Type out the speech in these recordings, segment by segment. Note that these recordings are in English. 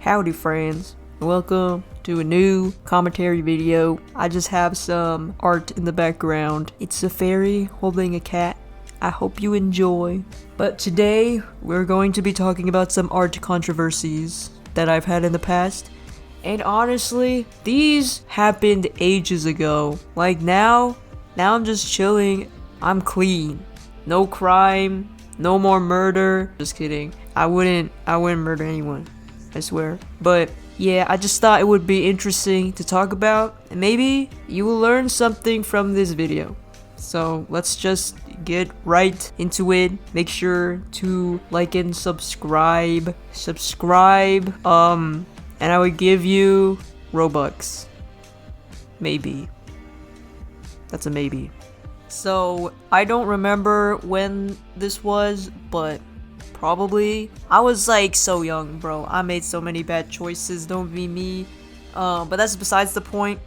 Howdy friends, welcome to a new commentary video. I just have some art in the background. It's a fairy holding a cat. I hope you enjoy. But today, we're going to be talking about some art controversies that I've had in the past. And honestly, these happened ages ago. Like now I'm just chilling. I'm clean. No crime, no more murder. Just kidding. I wouldn't murder anyone, I swear. But yeah, I just thought it would be interesting to talk about, and maybe you will learn something from this video. So let's just get right into it. Make sure to like and subscribe. And I would give you Robux. Maybe. That's a maybe. So I don't remember when this was, but probably I was like so young, bro. I made so many bad choices. Don't be me. But that's besides the point.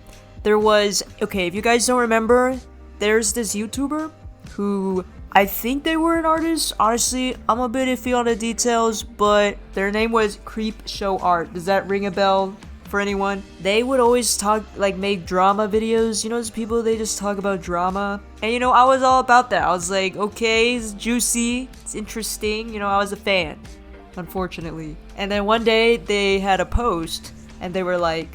There was, okay, if you guys don't remember, there's this YouTuber who I think they were an artist. Honestly, I'm a bit iffy on the details, but their name was Creep Show Art. Does that ring a bell for anyone? They would always talk, like, make drama videos. You know, those people, they just talk about drama. And you know, I was all about that. I was like, okay, it's juicy, it's interesting. You know, I was a fan, unfortunately. And then one day they had a post and they were like,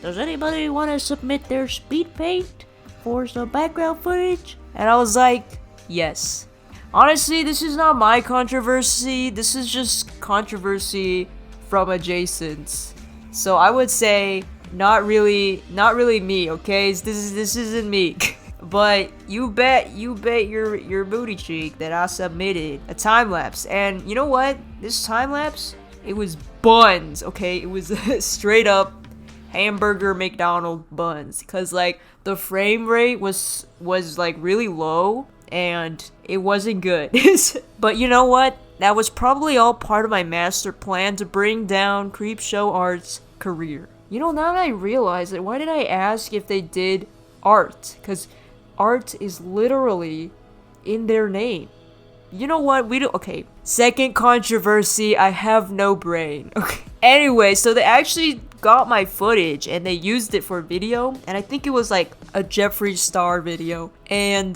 does anybody want to submit their speed paint for some background footage? And I was like, yes. Honestly, this is not my controversy. This is just controversy from adjacents. So I would say not really me, okay? This isn't me. But you bet your booty cheek that I submitted a time lapse. And you know what? This time lapse, it was buns, okay? It was straight up hamburger McDonald's buns, cuz like the frame rate was like really low and it wasn't good. But you know what? That was probably all part of my master plan to bring down Creepshow Art's career. You know, now that I realize it, why did I ask if they did art? Because art is literally in their name. You know what? Okay. Second controversy, I have no brain. Okay. Anyway, so they actually got my footage and they used it for video, and I think it was like a Jeffree Star video. And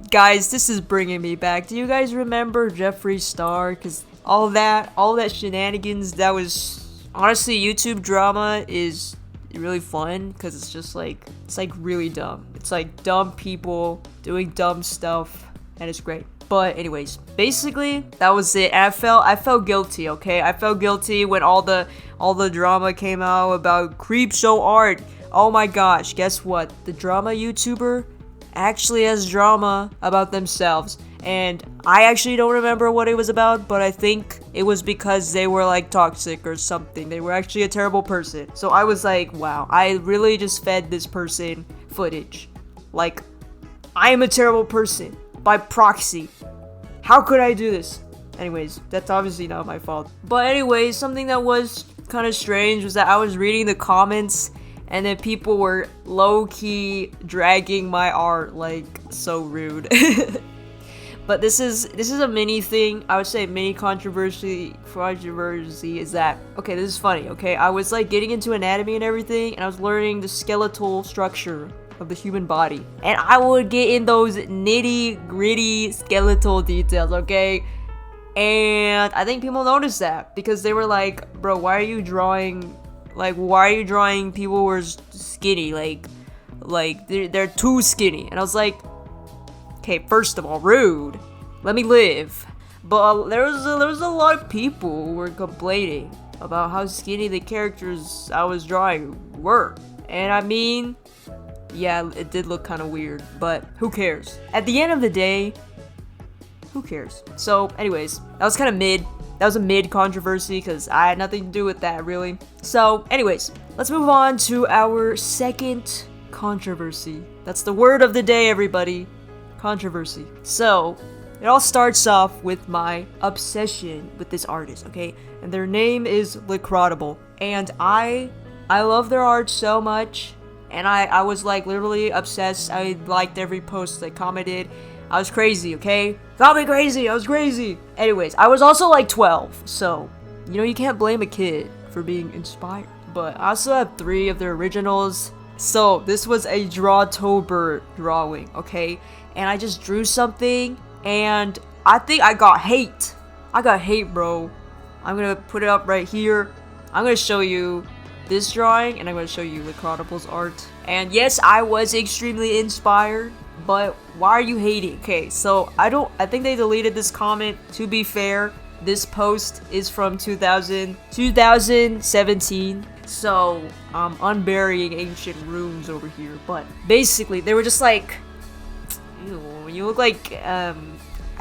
guys, this is bringing me back. Do you guys remember Jeffree Star? Because all that shenanigans, that was honestly, YouTube drama is really fun because it's just like, it's like really dumb. It's like dumb people doing dumb stuff, and it's great. But anyways, basically that was it. And I felt guilty, okay? I felt guilty when all the drama came out about Creepshow Art. Oh my gosh, guess what? The drama YouTuber actually has drama about themselves. And I actually don't remember what it was about, but I think it was because they were like toxic or something. They were actually a terrible person. So I was like, wow, I really just fed this person footage. Like, I am a terrible person by proxy. How could I do this? Anyways, that's obviously not my fault. But anyways, something that was kind of strange was that I was reading the comments and then people were low-key dragging my art, like, so rude. But this is a mini thing. I would say mini controversy is that, okay, this is funny, okay? I was like getting into anatomy and everything, and I was learning the skeletal structure of the human body. And I would get in those nitty-gritty skeletal details, okay? And I think people noticed that because they were like, bro, why are you drawing people who are skinny? Like they're too skinny. And I was like, okay, first of all, rude. Let me live. But there was a lot of people who were complaining about how skinny the characters I was drawing were. And I mean, yeah, it did look kind of weird, but who cares? At the end of the day, who cares? So anyways, that was kind of mid. That was a mid controversy because I had nothing to do with that, really. So anyways, let's move on to our second controversy. That's the word of the day, everybody. Controversy. So it all starts off with my obsession with this artist, okay? And their name is Licrotable. And I love their art so much. And I was like literally obsessed. I liked every post they commented. I was crazy, okay? Got me crazy, I was crazy. Anyways, I was also like 12, so, you know, you can't blame a kid for being inspired. But I also have 3 of the originals. So this was a Drawtober drawing, okay? And I just drew something, and I think I got hate. I got hate, bro. I'm gonna put it up right here. I'm gonna show you this drawing, and I'm gonna show you Licrodible's art. And yes, I was extremely inspired, but why are you hating? Okay, so I think they deleted this comment. To be fair, this post is from 2017. So, unburying ancient runes over here. But basically, they were just like, ew, you look like, I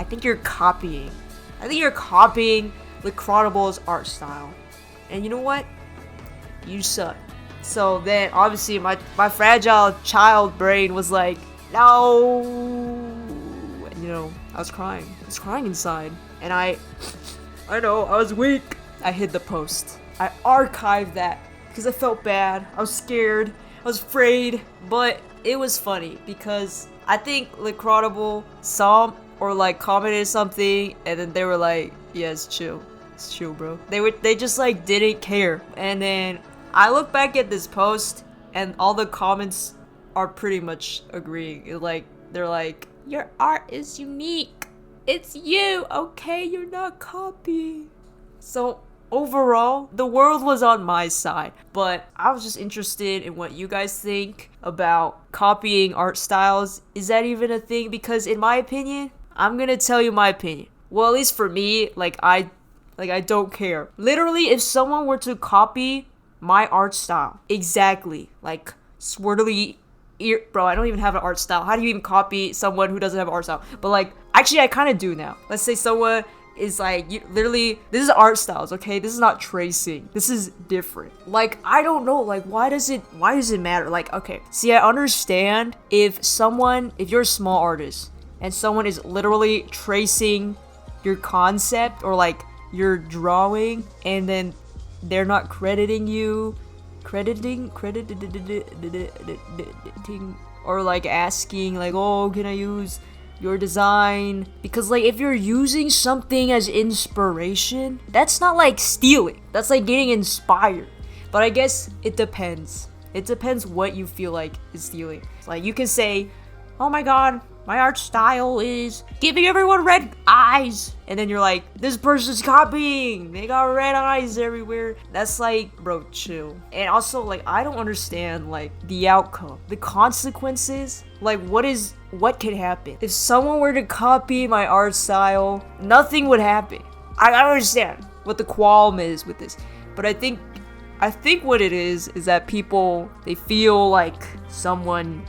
think you're copying. I think you're copying Licrodible's art style. And you know what? You suck. So then, obviously, my fragile child brain was like, no. And, you know, I was crying. I was crying inside. And I know, I was weak. I hid the post. I archived that because I felt bad. I was scared. I was afraid. But it was funny because I think Licrodible saw or like commented something, and then they were like, yeah, it's chill. It's chill, bro. They just like didn't care. And then I look back at this post, and all the comments are pretty much agreeing. They're like, your art is unique. It's you, okay? You're not copying. So overall, the world was on my side, but I was just interested in what you guys think about copying art styles. Is that even a thing? Because in my opinion, I'm gonna tell you my opinion. Well, at least for me, I don't care. Literally, if someone were to copy my art style exactly, like swirly ear, bro, I don't even have an art style. How do you even copy someone who doesn't have an art style? But like, actually, I kind of do now. Let's say someone is like, literally, this is art styles, okay? This is not tracing. This is different. Like, I don't know, like, why does it matter? Like, okay, see, I understand if you're a small artist and someone is literally tracing your concept or like your drawing, and then they're not crediting, or like asking like, oh, can I use your design? Because like, if you're using something as inspiration, that's not like stealing. That's like getting inspired. But I guess it depends. It depends what you feel like is stealing. Like, you can say, oh my god, my art style is giving everyone red eyes. And then you're like, this person's copying. They got red eyes everywhere. That's like, bro, chill. And also, like, I don't understand, like, the outcome. The consequences. Like, what could happen? If someone were to copy my art style, nothing would happen. I don't understand what the qualm is with this. But I think what it is that people, they feel like someone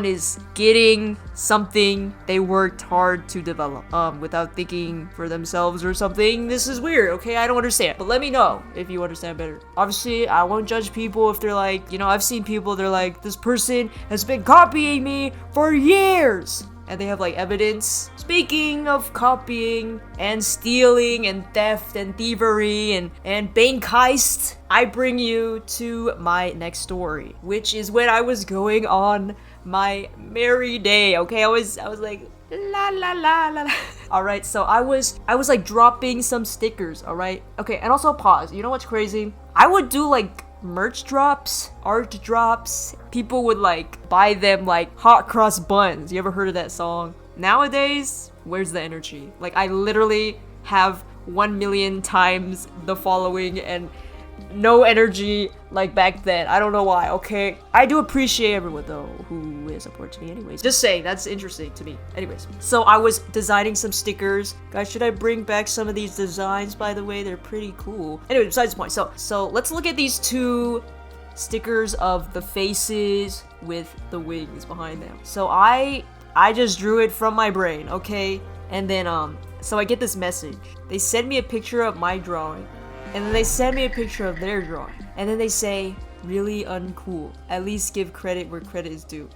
is getting something they worked hard to develop without thinking for themselves or something. This is weird, okay? I don't understand. But let me know if you understand better. Obviously, I won't judge people if they're like, you know, I've seen people, they're like, this person has been copying me for years. And they have like evidence. Speaking of copying and stealing and theft and thievery and bank heist, I bring you to my next story, which is when I was going on my merry day. Okay, I was like, la la la la la. All right, so I was like dropping some stickers. All right, okay, and also pause. You know what's crazy? I would do like merch drops, art drops. People would like buy them like hot cross buns. You ever heard of that song? Nowadays, where's the energy? Like, I literally have 1 million times the following and no energy like back then. I don't know why, okay? I do appreciate everyone though who is supporting me anyways. Just saying, that's interesting to me. Anyways, so I was designing some stickers. Guys, should I bring back some of these designs, by the way? They're pretty cool. Anyway, besides the point. So let's look at these 2 stickers of the faces with the wings behind them. So I just drew it from my brain, okay? And then so I get this message. They send me a picture of my drawing, and then they send me a picture of their drawing, and then they say, really uncool. At least give credit where credit is due.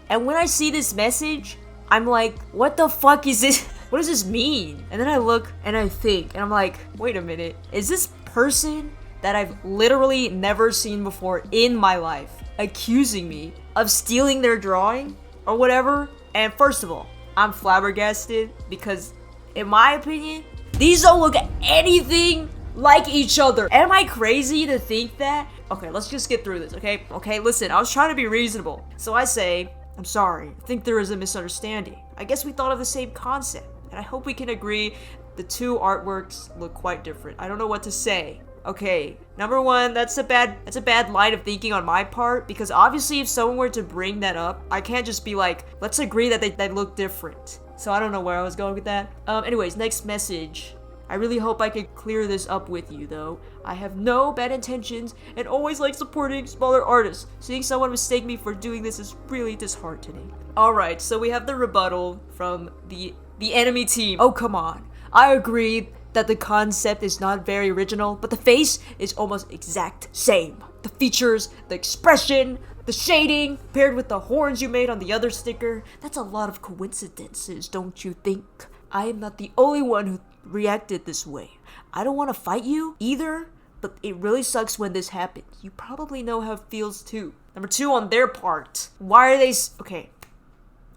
And when I see this message, I'm like, what the fuck is this? What does this mean? And then I look and I think, and I'm like, wait a minute. Is this person that I've literally never seen before in my life accusing me of stealing their drawing or whatever? And first of all, I'm flabbergasted because, in my opinion, these don't look anything like each other. Am I crazy to think that? Okay, let's just get through this, okay? Okay, listen, I was trying to be reasonable. So I say, I'm sorry, I think there is a misunderstanding. I guess we thought of the same concept, and I hope we can agree the two artworks look quite different. I don't know what to say. Okay, number one, that's a bad line of thinking on my part, because obviously if someone were to bring that up, I can't just be like, let's agree that they look different. So I don't know where I was going with that. Anyways, next message. I really hope I can clear this up with you, though. I have no bad intentions and always like supporting smaller artists. Seeing someone mistake me for doing this is really disheartening. Alright, so we have the rebuttal from the enemy team. Oh, come on. I agree that the concept is not very original, but the face is almost exact same. The features, the expression, the shading, paired with the horns you made on the other sticker, that's a lot of coincidences, don't you think? I am not the only one who reacted this way. I don't want to fight you either, but it really sucks when this happens. You probably know how it feels too. Number two, on their part. Why are they okay.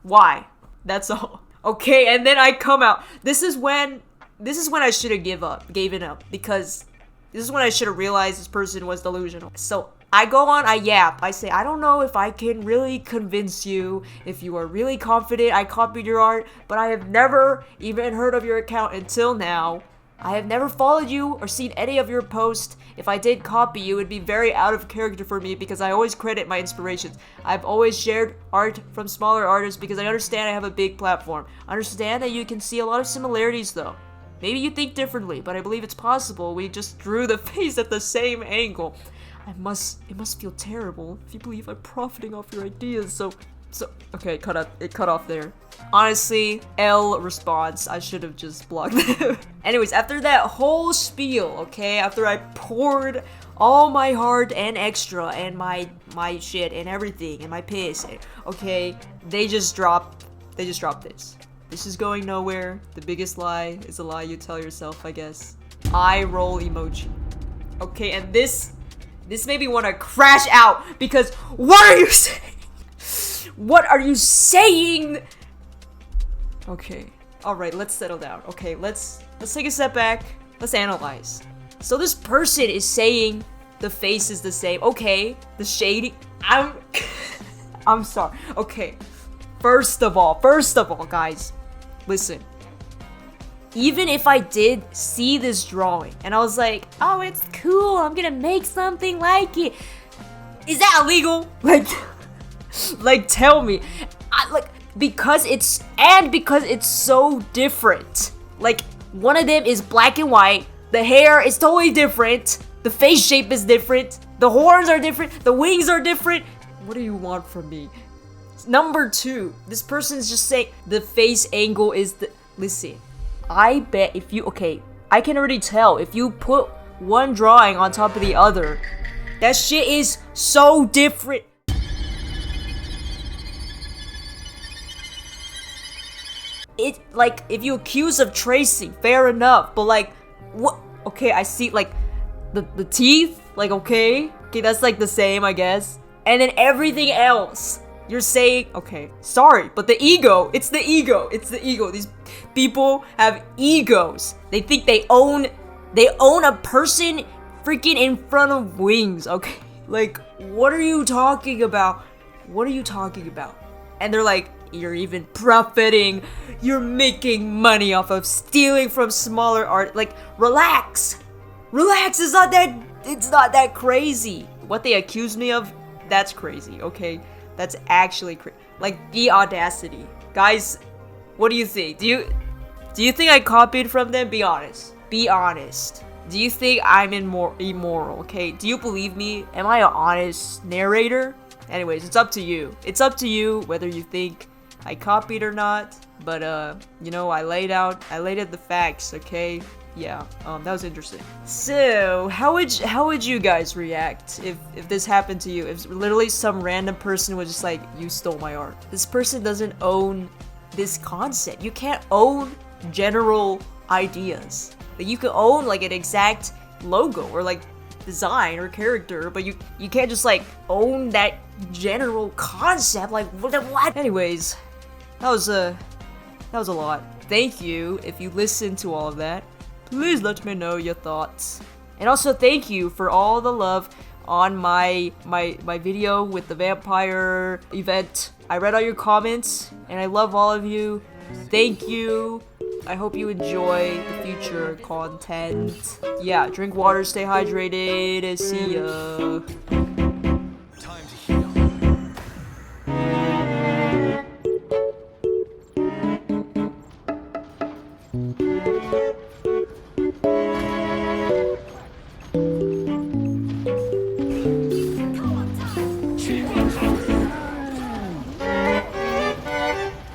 Why? That's all. Okay, and then I come out. This is when I should have given up, because this is when I should have realized this person was delusional. So I go on, I yap, I say, I don't know if I can really convince you. If you are really confident I copied your art, but I have never even heard of your account until now. I have never followed you or seen any of your posts. If I did copy you, it would be very out of character for me because I always credit my inspirations. I've always shared art from smaller artists because I understand I have a big platform. I understand that you can see a lot of similarities though. Maybe you think differently, but I believe it's possible. We just drew the face at the same angle. It must feel terrible if you believe I'm profiting off your ideas, so okay, it cut off there. Honestly, L response, I should have just blocked them. Anyways, after that whole spiel, okay, after I poured all my heart and extra and my shit and everything and my piss, okay, they just dropped this. This is going nowhere. The biggest lie is a lie you tell yourself, I guess. Eye roll emoji. Okay, and this made me want to crash out because what are you saying? What are you saying? Okay. Alright, let's settle down. Okay, let's take a step back. Let's analyze. So this person is saying the face is the same. Okay, the shading. I'm sorry. Okay. First of all, guys, listen. Even if I did see this drawing and I was like, oh, it's cool, I'm gonna make something like it. Is that illegal? Like tell me. Because it's so different. Like, one of them is black and white, the hair is totally different, the face shape is different, the horns are different, the wings are different. What do you want from me? Number two, this person's just saying the face angle is the... Listen, I bet if you... Okay, I can already tell. If you put one drawing on top of the other, that shit is so different. It, like, if you accuse of tracing, fair enough. But, like, what? Okay, I see, like, the teeth. Like, okay, that's, like, the same, I guess. And then everything else... You're saying, okay, sorry, but the ego, it's the ego. These people have egos. They think they own a person freaking in front of wings, okay? Like, what are you talking about? And they're like, you're even profiting. You're making money off of stealing from smaller art. Like, relax. It's not that crazy. What they accuse me of, that's crazy, okay? That's actually like the audacity. Guys, what do you think? Do you think I copied from them? Be honest. Do you think I'm immoral, okay? Do you believe me? Am I an honest narrator? Anyways, it's up to you. It's up to you whether you think I copied or not. But you know, I laid out the facts, okay? Yeah, that was interesting. So, how would you guys react if this happened to you? If literally some random person was just like, you stole my art. This person doesn't own this concept. You can't own general ideas. Like, you can own like an exact logo or like design or character, but you can't just like own that general concept. Like, what? Anyways, that was a lot. Thank you if you listened to all of that. please let me know your thoughts. And also thank you for all the love on my video with the vampire event. I read all your comments and I love all of you. Thank you. I hope you enjoy the future content. Yeah, drink water, stay hydrated, see ya.